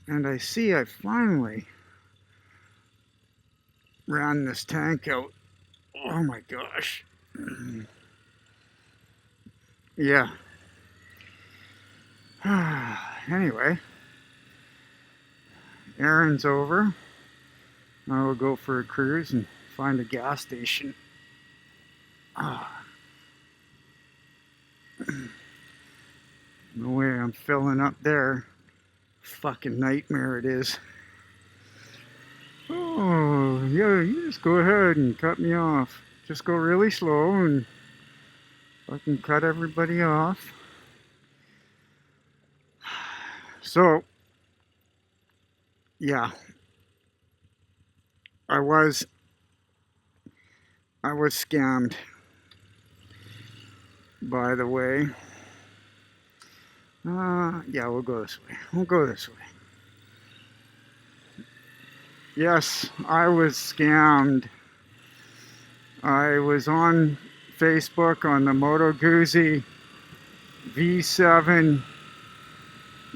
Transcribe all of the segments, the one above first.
And I see I finally ran this tank out. Oh my gosh. Yeah. Anyway, errand's over. I will go for a cruise and find a gas station. Ah, no way I'm filling up there. Fucking nightmare it is. Oh, yeah, you just go ahead and cut me off. Just go really slow and I can cut everybody off. So, yeah, I was I was scammed, by the way. Yeah, we'll go this way. We'll go this way. Yes, I was scammed. I was on Facebook on the Moto Guzzi V7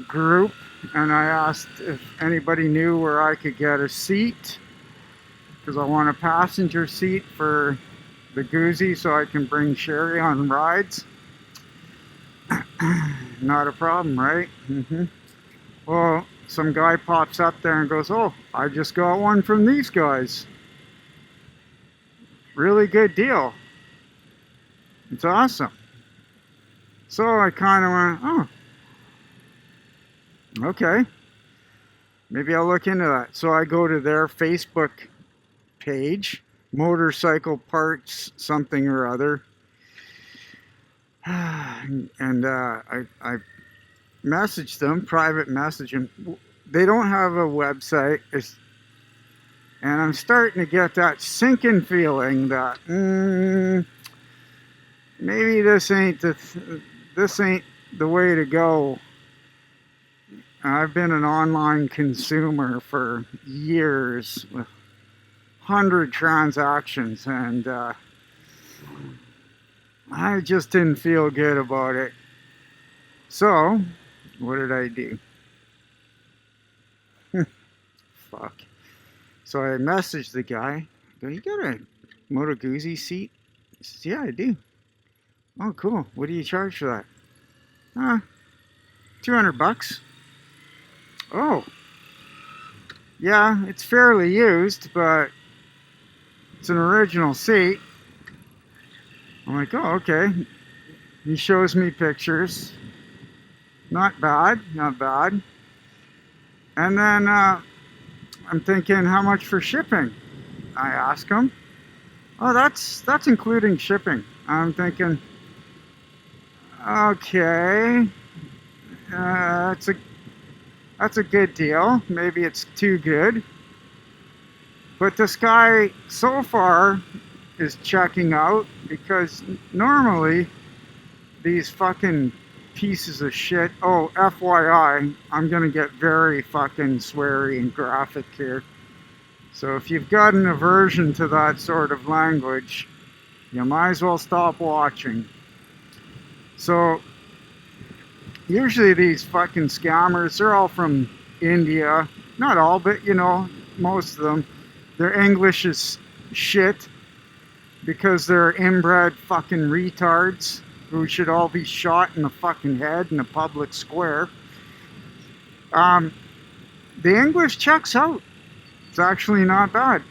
group, and I asked if anybody knew where I could get a seat, because I want a passenger seat for the Guzzi so I can bring Sherry on rides. Not a problem, right? Well, some guy pops up there and goes, "Oh, I just got one from these guys. Really good deal. It's awesome." So I kind of went, "Oh, okay. Maybe I'll look into that." So I go to their Facebook page, motorcycle parts something or other. And I messaged them, private message them. They don't have a website. And I'm starting to get that sinking feeling that maybe this ain't the way to go. I've been an online consumer for years with 100 transactions, and I just didn't feel good about it. So, what did I do? Fuck. So I messaged the guy. I go, "You got a Moto Guzzi seat?" He says, "Yeah, I do." "Oh, cool. What do you charge for that?" $200. "Oh, yeah, it's fairly used, but it's an original seat." I'm like, "Oh, okay." He shows me pictures. Not bad, not bad. And then I'm thinking, how much for shipping? I ask him. "Oh, that's including shipping." I'm thinking, okay, that's a good deal. Maybe it's too good. But this guy so far is checking out, because normally these fucking pieces of shit. Oh, FYI, I'm gonna get very fucking sweary and graphic here. So if you've got an aversion to that sort of language, you might as well stop watching. So usually these fucking scammers, they're all from India. Not all, but most of them. Their English is shit because they're inbred fucking retards who should all be shot in the fucking head in a public square. The English checks out. It's actually not bad.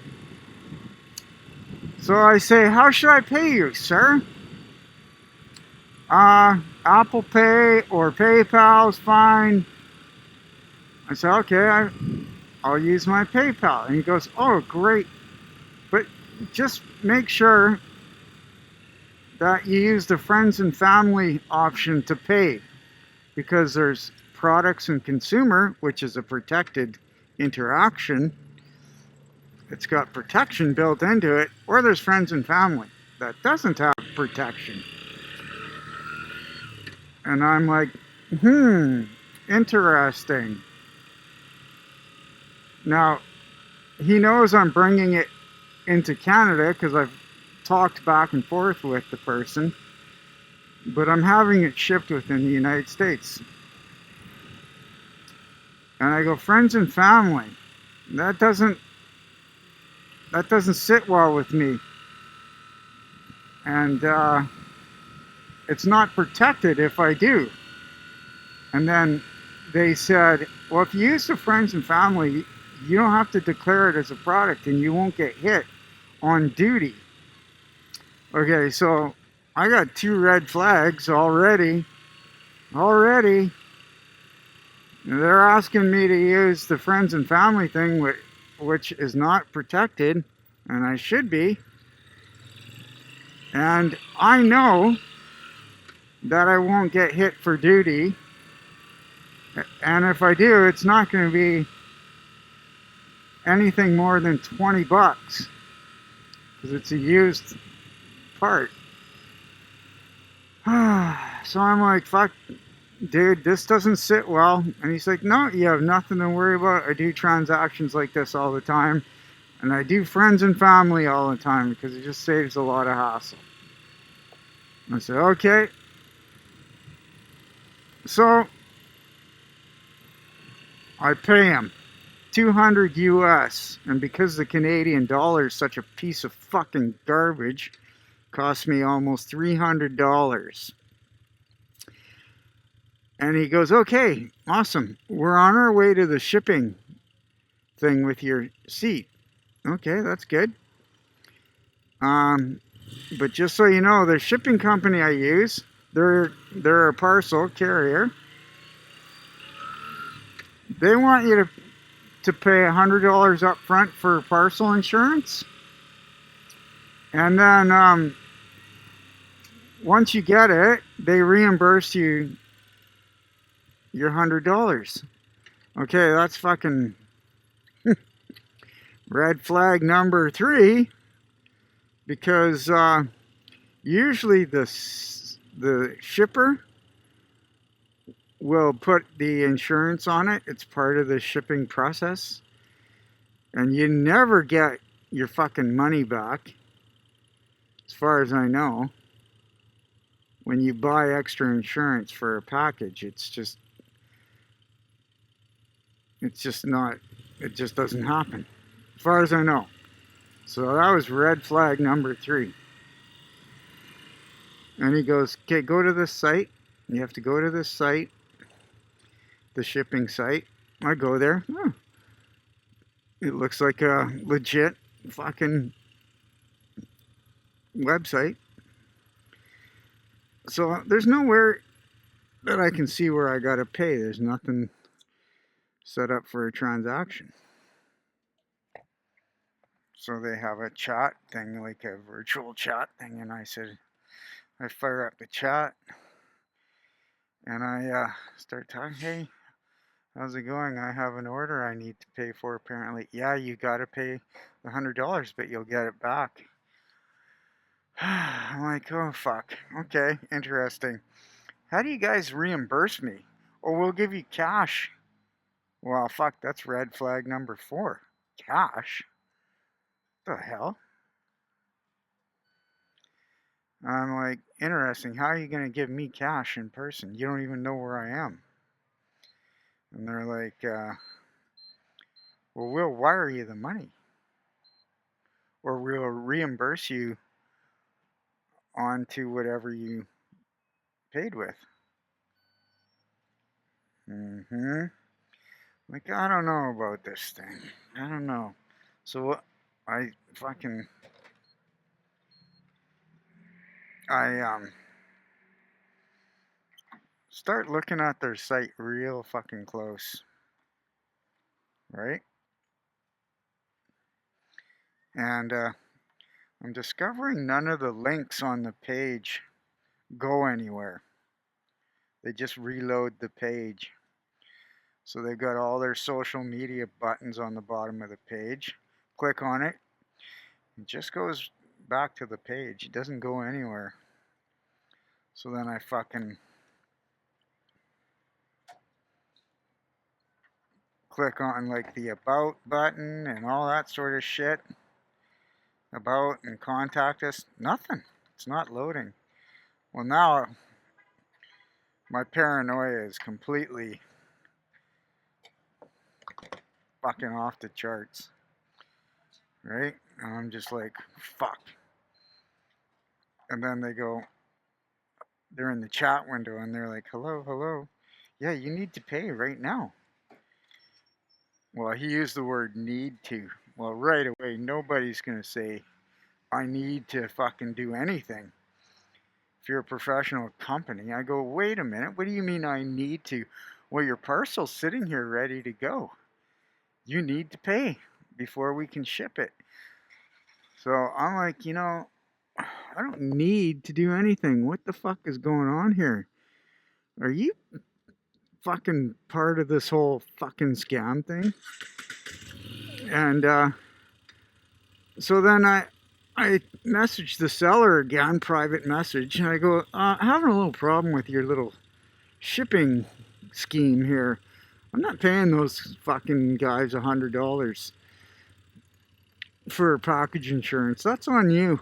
So I say, "How should I pay you, sir?" Apple Pay or PayPal is fine. I said, "Okay, I'll use my PayPal." And he goes, "Oh, great. But just make sure that you use the friends and family option to pay, because there's products and consumer, which is a protected interaction. It's got protection built into it, or there's friends and family that doesn't have protection." And I'm like, interesting. Now, he knows I'm bringing it into Canada because I've talked back and forth with the person, but I'm having it shipped within the United States. And I go, friends and family. That doesn't that doesn't sit well with me. And it's not protected if I do. And then they said, well, if you use the friends and family, you don't have to declare it as a product and you won't get hit on duty. Okay, so I got 2 red flags already. Already. They're asking me to use the friends and family thing, which is not protected, and I should be. And I know that I won't get hit for duty. And if I do, it's not going to be anything more than 20 bucks because it's a used part. So I'm like, fuck, dude, this doesn't sit well. And he's like, no, you have nothing to worry about. I do transactions like this all the time. And I do friends and family all the time because it just saves a lot of hassle. I said, okay. So I pay him 200 US. And because the Canadian dollar is such a piece of fucking garbage, cost me almost $300. And he goes, okay, awesome. We're on our way to the shipping thing with your seat. Okay, that's good. But just so you know, the shipping company I use, they're a parcel carrier. They want you to pay $100 up front for parcel insurance. And then once you get it, they reimburse you your $100. Okay, that's fucking red flag number 3 because usually the shipper will put the insurance on it. It's part of the shipping process. And you never get your fucking money back, as far as I know. When you buy extra insurance for a package, it's just not, it just doesn't happen, as far as I know. So that was red flag number 3. And he goes, okay, go to this site. You have to go to this site, the shipping site. I go there. Oh, it looks like a legit fucking website. So there's nowhere that I can see where I gotta pay. There's nothing set up for a transaction. So they have a chat thing, like a virtual chat thing, and I fire up the chat, and I start talking. Hey, how's it going? I have an order I need to pay for. Apparently, yeah, you gotta pay the $100, but you'll get it back. I'm like, oh fuck. Okay, interesting. How do you guys reimburse me? Or we'll give you cash. Well, fuck, that's red flag number 4. Cash? The hell? I'm like, interesting. How are you going to give me cash in person? You don't even know where I am. And they're like, well, we'll wire you the money. Or we'll reimburse you onto whatever you paid with. Like, I don't know about this thing. I don't know. So I fucking, I start looking at their site real fucking close, right? And I'm discovering none of the links on the page go anywhere. They just reload the page. So they've got all their social media buttons on the bottom of the page. Click on it. It just goes back to the page. It doesn't go anywhere. So then I fucking click on like the about button and all that sort of shit. About and contact us. Nothing. It's not loading. Well, now my paranoia is completely fucking off the charts, right? And I'm just like, fuck. And then they're in the chat window and they're like, hello, hello. Yeah, you need to pay right now. Well, he used the word need to. Well, right away, nobody's going to say, I need to fucking do anything. If you're a professional company, I go, wait a minute, what do you mean I need to? Well, your parcel's sitting here ready to go. You need to pay before we can ship it. So I'm like, I don't need to do anything. What the fuck is going on here? Are you fucking part of this whole fucking scam thing? And so then I messaged the seller again, private message, and I go, having a little problem with your little shipping scheme here. I'm not paying those fucking guys $100 for package insurance. That's on you.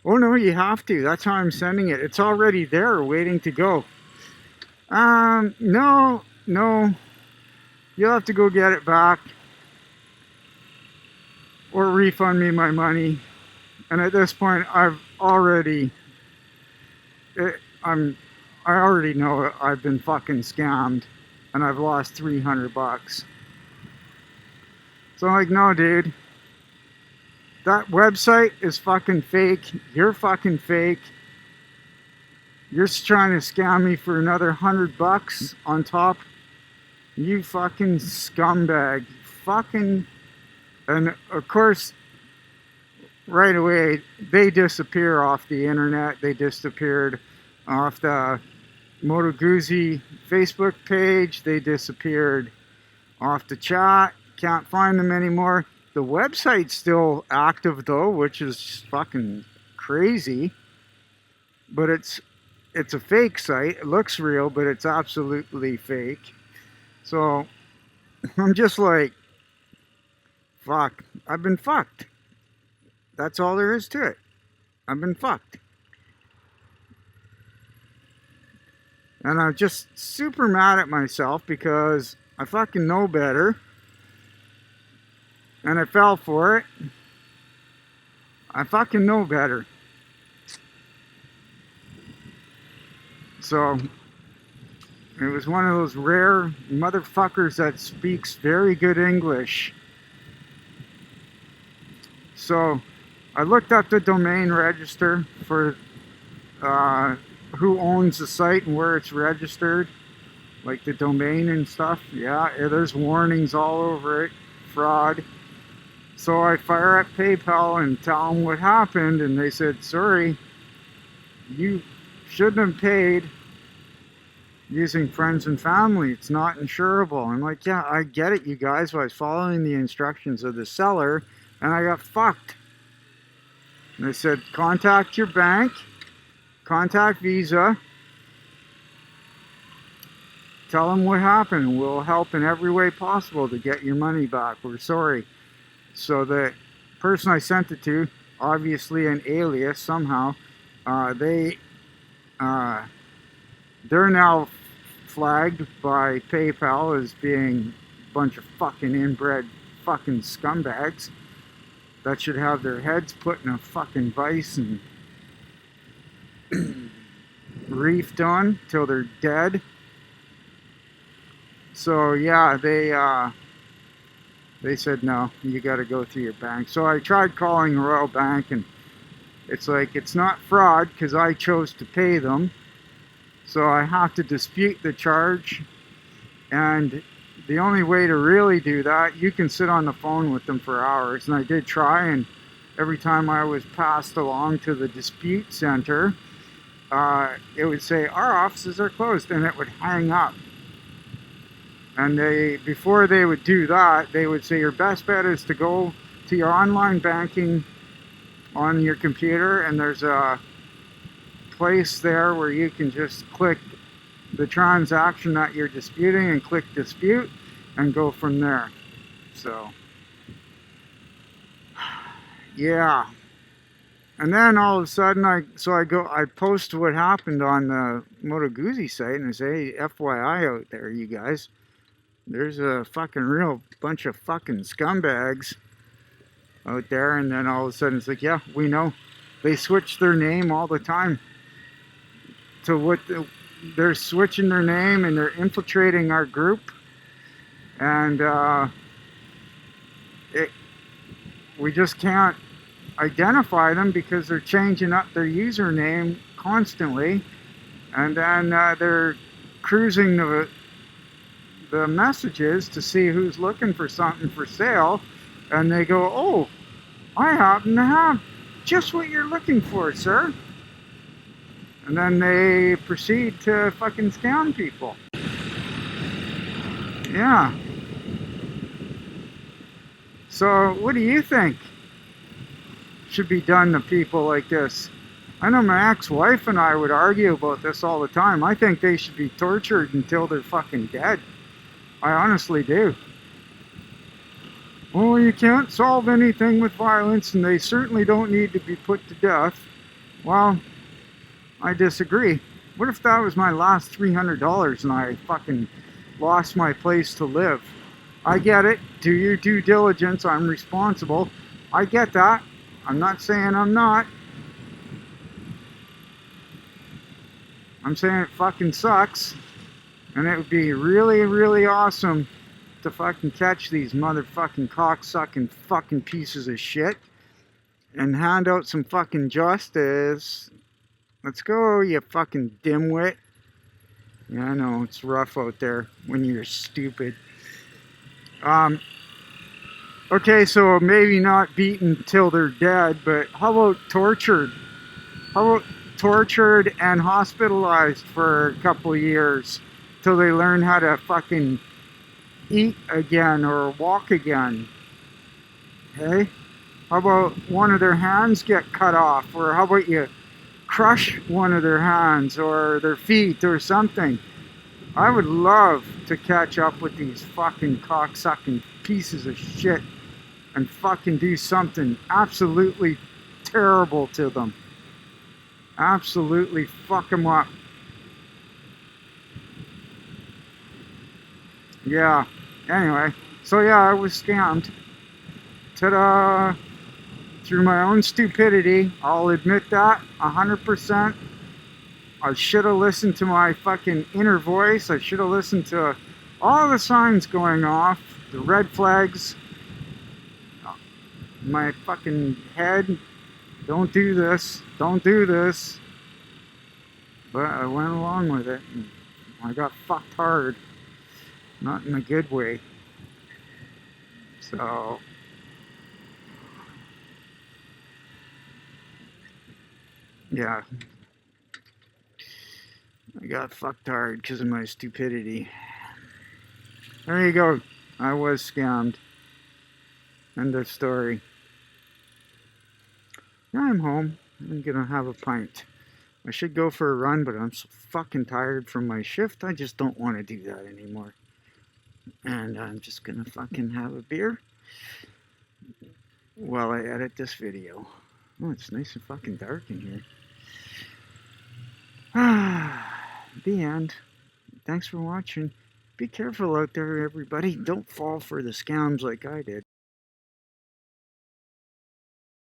Oh no, you have to. That's how I'm sending it. It's already there, waiting to go. No. You'll have to go get it back or refund me my money. And at this point, I already know I've been fucking scammed and I've lost $300. So I'm like, no, dude, that website is fucking fake. You're fucking fake. You're trying to scam me for another $100 on top. You fucking scumbag. Fucking, and of course, right away, they disappear off the internet. They disappeared off the Moto Guzzi Facebook page. They disappeared off the chat. Can't find them anymore. The website's still active though, which is fucking crazy. But it's a fake site. It looks real, but it's absolutely fake. So I'm just like, fuck. I've been fucked. That's all there is to it. I've been fucked. And I'm just super mad at myself because I fucking know better. And I fell for it. I fucking know better. So it was one of those rare motherfuckers that speaks very good English. So I looked up the domain register for who owns the site and where it's registered, like the domain and stuff. Yeah, there's warnings all over it, fraud. So I fire up PayPal and tell them what happened, and they said, sorry, you shouldn't have paid using friends and family. It's not insurable. I'm like, yeah, I get it, you guys. But I was following the instructions of the seller, and I got fucked. And they said, contact your bank, contact Visa, tell them what happened. We'll help in every way possible to get your money back. We're sorry. So the person I sent it to, obviously an alias somehow, they're now flagged by PayPal as being a bunch of fucking inbred fucking scumbags that should have their heads put in a fucking vice and reefed on till they're dead. So yeah, they said no, you got to go through your bank. So I tried calling Royal Bank, and it's like, it's not fraud because I chose to pay them. So I have to dispute the charge, and the only way to really do that, you can sit on the phone with them for hours, and I did try, and every time I was passed along to the dispute center, it would say, our offices are closed, and it would hang up. And before they would do that, they would say your best bet is to go to your online banking on your computer, and there's a place there where you can just click the transaction that you're disputing and click dispute and go from there. So yeah, and then all of a sudden I post what happened on the Moto Guzzi site and I say, hey, FYI out there, you guys, There's a fucking real bunch of fucking scumbags out there, and then all of a sudden it's like, yeah, we know. They switch their name all the time to they're switching their name and they're infiltrating our group, and we just can't identify them because they're changing up their username constantly, and then they're cruising the messages to see who's looking for something for sale, and they go, oh, I happen to have just what you're looking for, sir. And then they proceed to fucking scam people. Yeah. So what do you think should be done to people like this? I know my ex-wife and I would argue about this all the time. I think they should be tortured until they're fucking dead. I honestly do. Well, you can't solve anything with violence, and they certainly don't need to be put to death. Well, I disagree. What if that was my last $300 and I fucking lost my place to live? I get it. Do your due diligence. I'm responsible. I get that. I'm not saying I'm not. I'm saying it fucking sucks. And it would be really, really awesome to fucking catch these motherfucking cocksucking fucking pieces of shit and hand out some fucking justice. Let's go, you fucking dimwit. Yeah, I know, it's rough out there when you're stupid. Okay, so maybe not beaten till they're dead, but how about tortured? How about tortured and hospitalized for a couple of years till they learn how to fucking eat again or walk again? Okay? How about one of their hands get cut off? Or how about you crush one of their hands or their feet or something? I would love to catch up with these fucking cocksucking pieces of shit and fucking do something absolutely terrible to them. Absolutely fuck them up. Yeah. Anyway, so yeah, I was scammed. Ta-da! Through my own stupidity. I'll admit that 100%. I should have listened to my fucking inner voice. I should have listened to all the signs going off, the red flags, my fucking head. Don't do this. Don't do this. But I went along with it, and I got fucked hard. Not in a good way. So, yeah. I got fucked hard because of my stupidity. There you go. I was scammed. End of story. Now I'm home. I'm gonna have a pint. I should go for a run, but I'm so fucking tired from my shift. I just don't want to do that anymore. And I'm just gonna fucking have a beer while I edit this video. Oh, it's nice and fucking dark in here. The end. Thanks for watching. Be careful out there, everybody. Don't fall for the scams like I did.